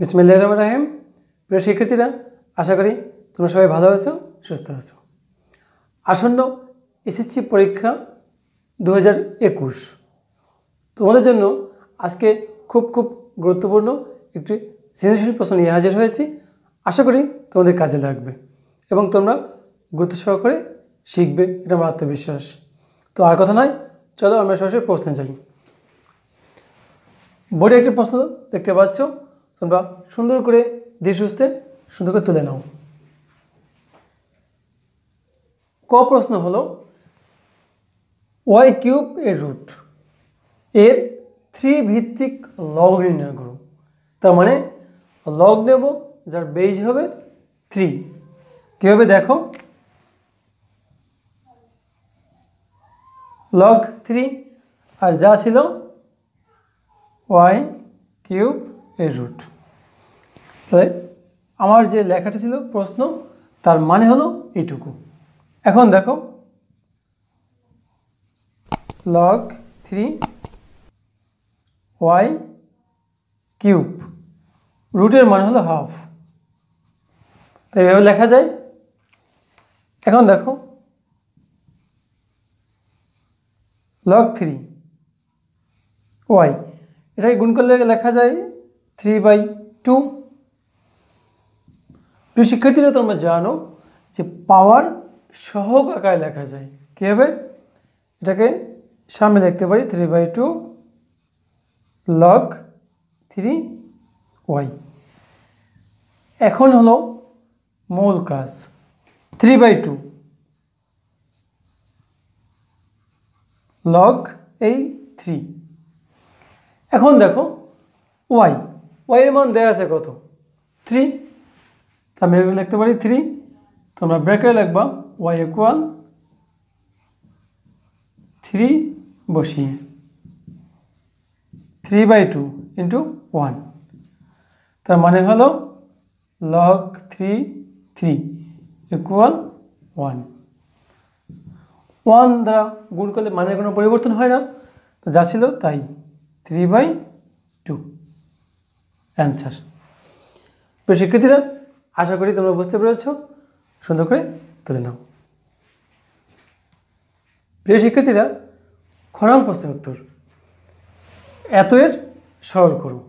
বিসমিল্লাহির রহমানির রহিম। প্রিয় শিক্ষার্থীরা, আশা করি তোমরা সবাই ভালো আছো, সুস্থ আছো। আসন্ন এসএসসি পরীক্ষা 2021 তোমাদের জন্য আজকে খুব গুরুত্বপূর্ণ একটি সৃজনশীল প্রশ্ন নিয়ে হাজির হয়েছি। আশা করি তোমাদের কাজে লাগবে এবং তোমরা গুরুত্ব সহকারে শিখবে, এটা আমার আত্মবিশ্বাস। তো আর কথা নয়, চলো আমরা সরাসরি প্রশ্নে যাই। বোর্ডে একটি প্রশ্ন দেখতে পাচ্ছ, তোমরা সুন্দর করে ধীরে সুস্থে সুন্দর করে তুলে নাও। ক প্রশ্ন হলো y কিউব এর রুট এর 3 ভিত্তিক লগ নির্ণয় করো। তার মানে লগ নেব যার বেজ হবে 3। কীভাবে দেখো, লগ 3 আর যা ছিল y কিউব এর রুট। তাহলে আমার যে লেখাটা ছিল প্রশ্ন, তার মানে হলো এইটুকু। এখন দেখো, লগ 3 y কিউব রুটের মান হলো হাফ, তাই এভাবে লেখা যায়। এখন দেখো, লগ 3 y এটাকে গুণ করলে লেখা যায় 3/2। প্রিয় শিক্ষার্থীরা, তোমরা জানো যে পাওয়ার সহগ আকারে লেখা যায়। কীভাবে? এটাকে সামনে লিখতে পারি 3/2 লগ 3y। এখন হলো মূল কাজ, 3/2 লগ এই 3। এখন দেখো y এর মান দেওয়া আছে কত? 3। আমি লিখতে পারি 3, তোমরা ব্র্যাকেটে লিখবা y ইকুয়াল 3 বসিয়ে 3/2 ইন্টু 1। তার মানে হলো লগ 3 ইকুয়াল 1। 1 দ্বারা গুণ করলে মানের কোনো পরিবর্তন হয় না, তো যা ছিল তাই 3/2 অ্যান্সার। তো শিক্ষার্থীরা, আশা করি তোমরা বুঝতে পেরেছ, সুন্দর করে তুলে নাও। প্রিয় শিক্ষার্থীরা, খরাং প্রশ্নের উত্তর, এত এর সরল করো।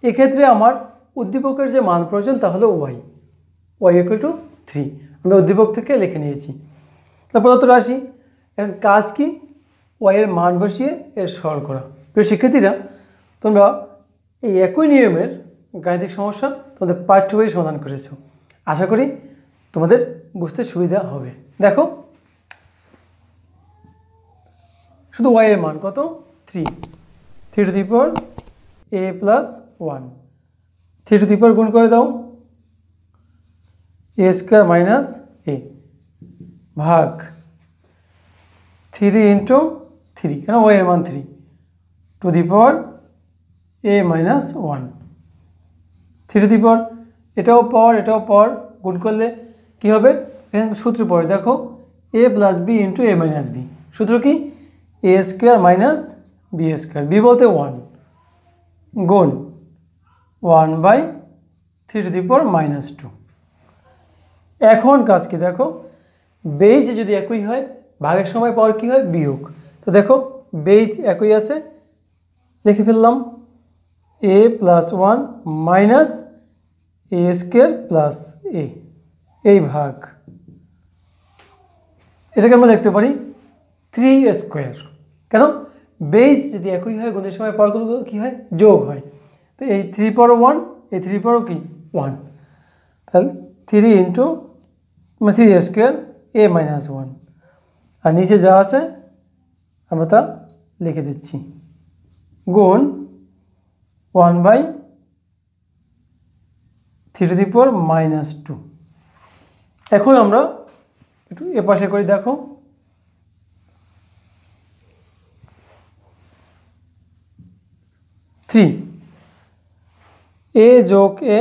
এক্ষেত্রে আমার উদ্দীপকের যে মান প্রয়োজন তা হলো y ইকুয়াল টু 3। আমি উদ্দীপক থেকে লিখে নিয়েছি। তারপর তো রাশি, এখন কাজ কি? y এর মান বসিয়ে এর সরল করা। প্রিয় শিক্ষার্থীরা, তোমরা এই একই নিয়মের গাণিতিক সমস্যা তোমাদের পাঠ্য বই সমাধান করেছো। আশা করি তোমাদের বুঝতে সুবিধা হবে। দেখো, শুধু y এর মান কত? 3 to the power a plus 1। 3 to the power গুণ করে দাও, a স্কোয়ার মাইনাস a ভাগ 3 ইন্টু 3, কেন y এর মান 3 to the power a minus 1। 3 to the power, এটাও পাওয়ার গুণ করলে কি হবে? এখানে সূত্র পড়ে দেখো, a plus B into a minus B. সূত্র কি? a square minus B square, B বলতে 1 গুণ 1/3 টু দি পাওয়ার মাইনাস 2। এখন কাজ কি দেখো, বেজ যদি একই হয়, ভাগের সময় পাওয়ার কি হয়? বিয়োগ। তো দেখো, বেজ একই আছে, লিখে ফেললাম a plus 1 minus a square plus a, এই ভাগ, এটাকে আমরা দেখতে পারি 3 স্কোয়ার। কেন? বেজ যদি একই হয়, গুণের সময় পাওয়ারগুলো কি হয়? যোগ হয়। তো এই 3 পাওয়ার 1, এই 3 পাওয়ার কি 1, তাহলে 3 ইন্টু 3 স্কোয়ার a মাইনাস 1। আর নিচে যা আছে আমরা তা লিখে দিচ্ছি, গুণ 1/3 টু দি পাওয়ার মাইনাস 2। এখন আমরা একটু এপাশে করে দেখো, a যোগ a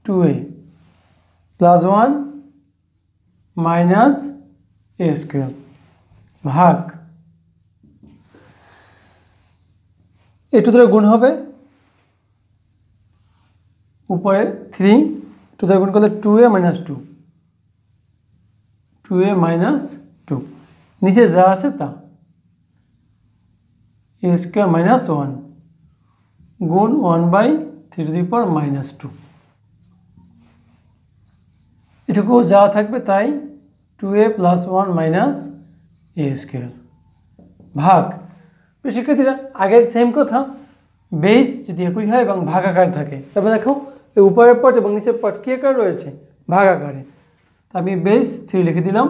2a plus 1 minus a square ভাগ, একটু ধরে গুণ হবে উপরে 3 2 দ্বারা গুণ করলে 2a - 2, 2a - 2, নিচে যা আছে তা a স্কয়ার মাইনাস 1 গুণ 1/3 - 2, এটুকু যা থাকবে তাই 2a + 1 - a স্কয়ার ভাগ। শিক্ষার্থীরা আগের সেম কথা, বেজ যদি একই হয় এবং ভাগ আকার থাকে, তারপরে দেখো এই উপরের পার্ট এবং নিচের পার্ট কী আকার রয়েছে, ভাগ আকারে। আমি বেজ 3 লিখে দিলাম,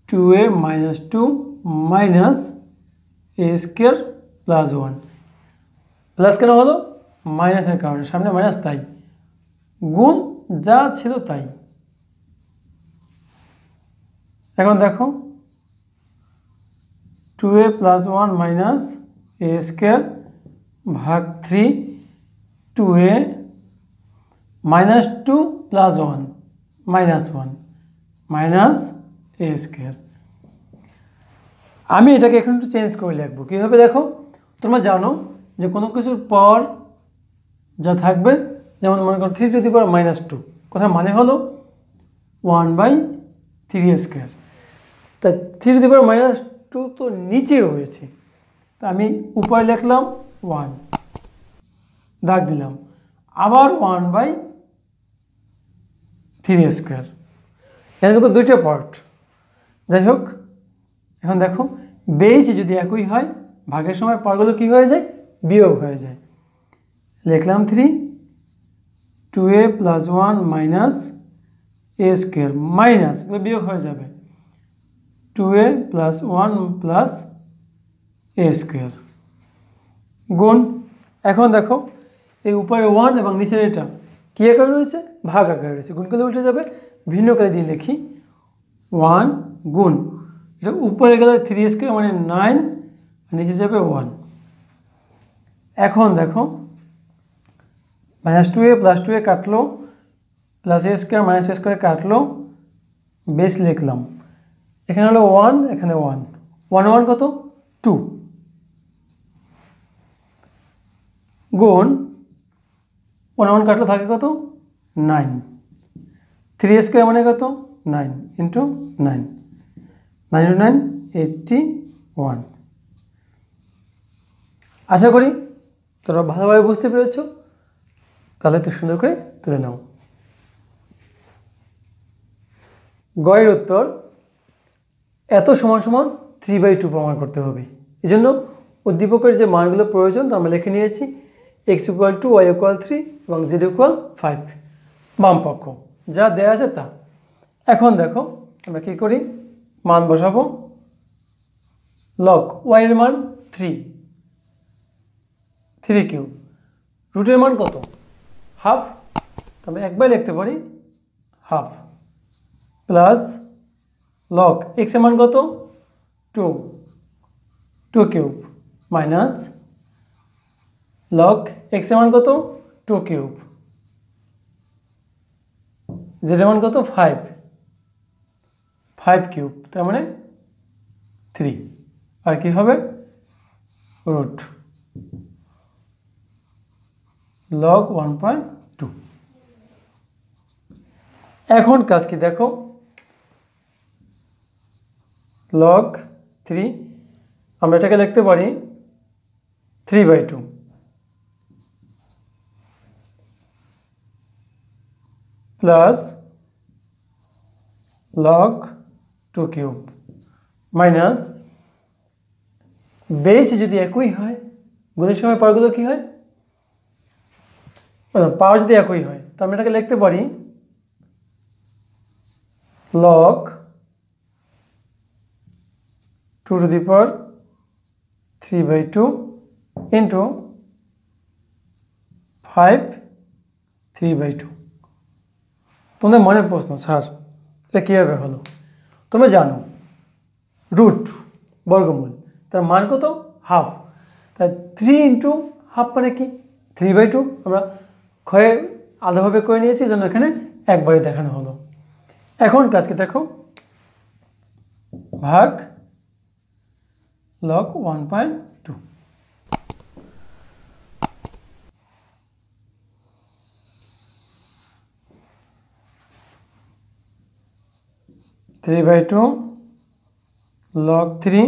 2a - 2 minus a square plus 1, plus কেন হলো, মাইনাসের কারণে, সামনে মাইনাস তাই, গুণ যা ছিল তাই। এখন দেখো 2a + 1 মাইনাস a স্কয়ার ভাগ 3, 2a - 2 + 1 -1 মাইনাস a স্কয়ার। আমি এটাকে এখন একটু চেঞ্জ করে লিখবো কীভাবে, দেখো তোমরা জানো যে কোনো কিছুর পর যা থাকবে, যেমন মনে করো 3 - 2, কথার মানে হলো 1/3 স্কয়ার। তা 3 - 2 তো নিচে রয়েছে, তা আমি উপরে লিখলাম 1, দাগ দিলাম, আবার 1/3 স্কয়ার। এখানে কিন্তু দুইটা পার্ট। যাই হোক, এখন দেখো বেজ যদি একই হয়, ভাগের সময় পার্টগুলো কী হয়ে যায়, বিয়োগ হয়ে যায়। লিখলাম 3, 2a + 1 minus a square minus, এগুলো বিয়োগ হয়ে যাবে, 2a + 1 প্লাস a স্কয়ার গুণ। এখন দেখো এই উপরে 1 এবং নিচের এটা কী আকারে রয়েছে, ভাগ আকারে রয়েছে, গুণ করলে উল্টে যাবে, ভিন্ন কালে দিয়ে লিখি 1 গুণ, এটা উপরে গেলে 3 স্কয়ার মানে 9, নিচে যাবে 1। এখন দেখো -2a + 2a কাটলো, plus a square minus a square কাটলো, বেস লিখলাম, এখানে হলো 1, এখানে 1, 1 1 কত, 2 গুণ 1 1 কাটলে থাকে কত, 9, 3 স্কয়ার মানে কত, 9 ইন্টু 9, 9 × 9 81। আশা করি তোমরা ভালোভাবে বুঝতে পেরেছ, তাহলে তো সুন্দর করে তুলে নাও। গয়ের উত্তর এত সমান সমান 3/2 প্রমাণ করতে হবে। এই জন্য উদ্দীপকের যে মানগুলো প্রয়োজন তা আমরা লিখে নিয়েছি, x = 2, y = 3 এবং z = 5, বাম পক্ষ যা দেয়া আছে তা। এখন দেখো আমরা কী করি, মান বসাবো, লগ y এর মান 3, 3³ রুটের মান কত, হাফ, তবে একবার লিখতে পারি হাফ, প্লাস লগ x এর মান কত, 2, 2³ মাইনাস লগ x এর মান কত, 2³ z এর মান কত, 5, 5³ তার মানে 3, আর কি হবে রুট লগ 1.2। এখন কাজ কি দেখো, লগ 3 আমরা এটাকে লিখতে পারি 3/2 প্লাস লগ 2³ মাইনাস, বেস যদি একই হয়, গুণের সময় পাওয়ারগুলো কী হয়, পাওয়ার যদি একই হয়, তো আমরা এটাকে লিখতে পারি লগ 2^3/2 ইন্টু 5 3/2। তোমাদের মনের প্রশ্ন, স্যার এটা কীভাবে হলো? তোমরা জানো রুট বর্গমূল, তার মান কত, হাফ, তাই 3 × হাফ মানে কি 3/2, আমরা ক্ষয়ে আলাদাভাবে করে নিয়েছি, জন্য এখানে একবারে দেখানো হলো। এখন কাজকে দেখো, ভাগ লগ 1.2। 3/2 log 3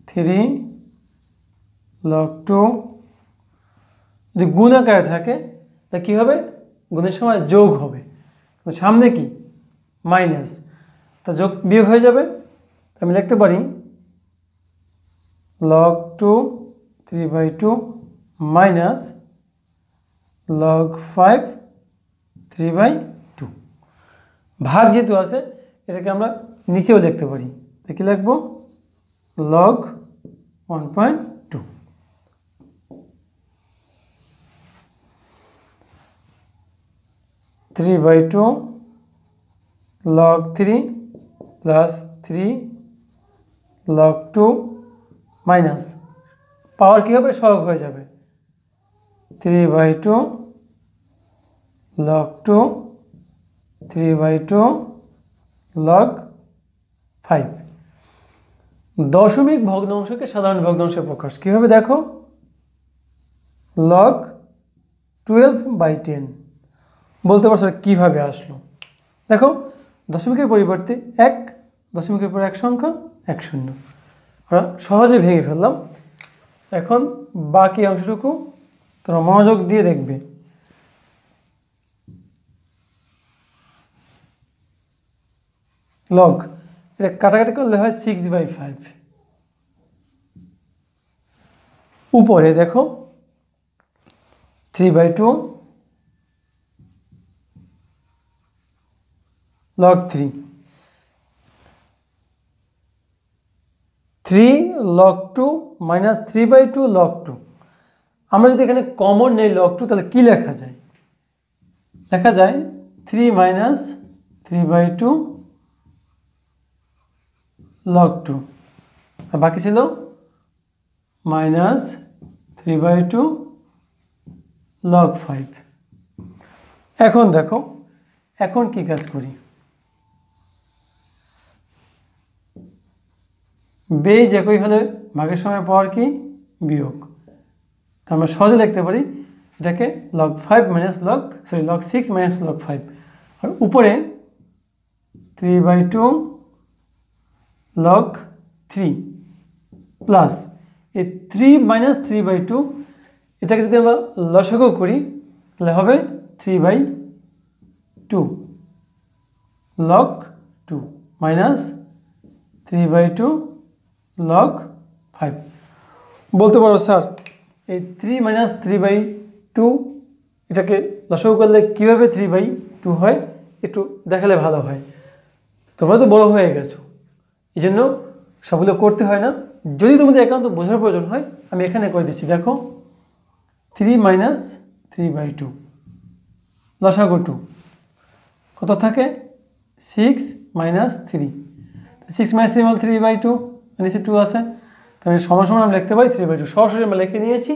3 log 2। যদি গুণ আকারে থাকে তা কী হবে, গুণের সময় যোগ হবে, সামনে কি মাইনাস, তা যোগ বিয়োগ হয়ে যাবে। আমি লিখতে পারি log 2 3/2 মাইনাস log 5 3/2। ভাগ যেহেতু আছে এটাকে আমরা নিচেও লিখতে পারি, তো কি লিখব log 1.2। Three by two log 3 plus 3 log 2 minus power की होबे सहग हो जाए 3/2 log 2 3/2 log 5। दशमिक भग्नांश के साधारण भग्नांशे प्रकाश किभाबे देखो log 12/10 बोलते पारो किभाबे आसलो। देखो दशमिकेर परिवर्ते एक दशमिकेर पर एक संख्या एक शून्य আমরা সহজে ভেঙে ফেললাম। এখন বাকি অংশটুকু তোমরা মনোযোগ দিয়ে দেখবে। লগ এটা কাটাকাটি করলে হয় 6/5। উপরে দেখো 3/2 log 3 3 log 2 माइनस 3/2 log 2। আমরা যদি এখানে কমন নেই log 2 তাহলে কি লেখা যায়, লেখা যায় 3 माइनस 3/2 log 2 আর বাকি ছিল माइनस 3/2 log 5। এখন দেখো এখন কি কাজ করি, বেজ একই হলে ভাগের সময় পাওয়ার কি বিয়োগ, তো আমরা সহজে লিখতে পারি এটাকে log 5 minus log 6 minus log 5 আর উপরে 3/2 log 3 প্লাস এই 3 মাইনাস 3/2 এটাকে যদি আমরা লসাগু করি তাহলে হবে 3/2 log 2 মাইনাস 3/2 log 5। বলতে পারো স্যার এই 3 মাইনাস 3/2 এটাকে লসাগু করলে কীভাবে 3/2 হয় একটু দেখালে ভালো হয়। তোমরা তো বড় হয়ে গেছো এই জন্য সবগুলো করতে হয় না, যদি তোমাদের একান্ত বোঝার প্রয়োজন হয় আমি এখানে করে দিচ্ছি। দেখো 3 মাইনাস 3/2 লসাগু 2 কত থাকে 6 মাইনাস 3, 6 মাইনাস 3 মানে 3/2 নিচে 2 আছে, তাহলে সমান সমান আমরা লিখতে পারি 3/2। সরাসরি আমরা লিখে নিয়েছি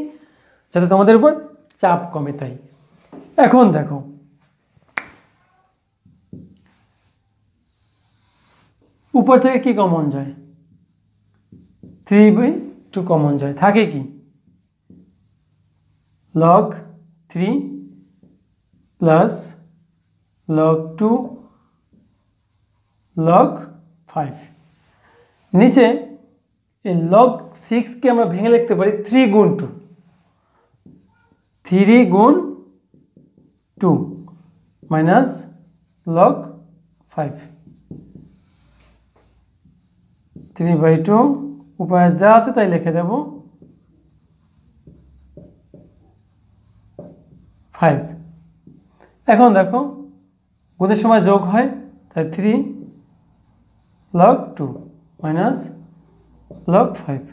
যাতে তোমাদের উপর চাপ কমে তাই। এখন দেখো উপর থেকে কি কমন যায় 3/2 কমন যায়, থাকে কি log 3 প্লাস log 2 log 5। নিচে এই log 6 কে আমরা ভেঙে লিখতে পারি 3 গুণ 2 3 গুণ 2 মাইনাস log 5 3/2 উপরে যা আছে তাই লিখে দেব 5। এখন দেখো গুণের সময় যোগ হয় তাই 3 log 2 মাইনাস log 5।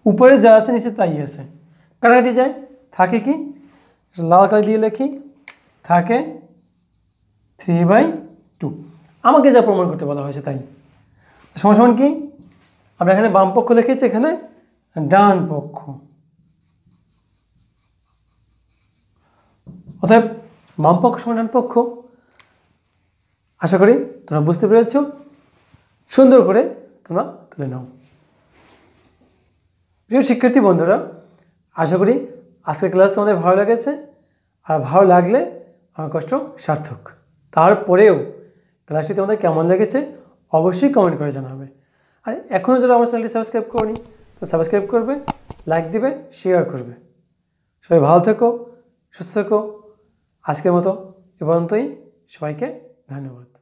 উপরে যা আছে নিচে তাই আছে, কাটাকাটি যায়, থাকে কি লাল কালি দিয়ে লিখি থাকে 3/2। আমাকে যা প্রমাণ করতে বলা হয়েছে তাই। সমান সমান কি আমরা এখানে বাম পক্ষ লিখেছি, এখানে ডান পক্ষ, অতএব বাম পক্ষ সমান ডান পক্ষ। আশা করি তোমরা বুঝতে পেরেছ, সুন্দর করে তোমরা তুলে নাও। প্রিয় শিক্ষার্থী বন্ধুরা, আশা করি আজকের ক্লাস তোমাদের ভালো লেগেছে, আর ভালো লাগলে আমার কষ্ট সার্থক। তারপরেও ক্লাসটি তোমাদের কেমন লেগেছে অবশ্যই কমেন্ট করে জানাবে। আর এখনও যারা আমার চ্যানেলটি সাবস্ক্রাইব করনি তো সাবস্ক্রাইব করবে, লাইক দিবে, শেয়ার করবে। সবাই ভালো থেকো, সুস্থ থেকো। আজকের মতো এ পর্যন্তই। সবাইকে ধন্যবাদ।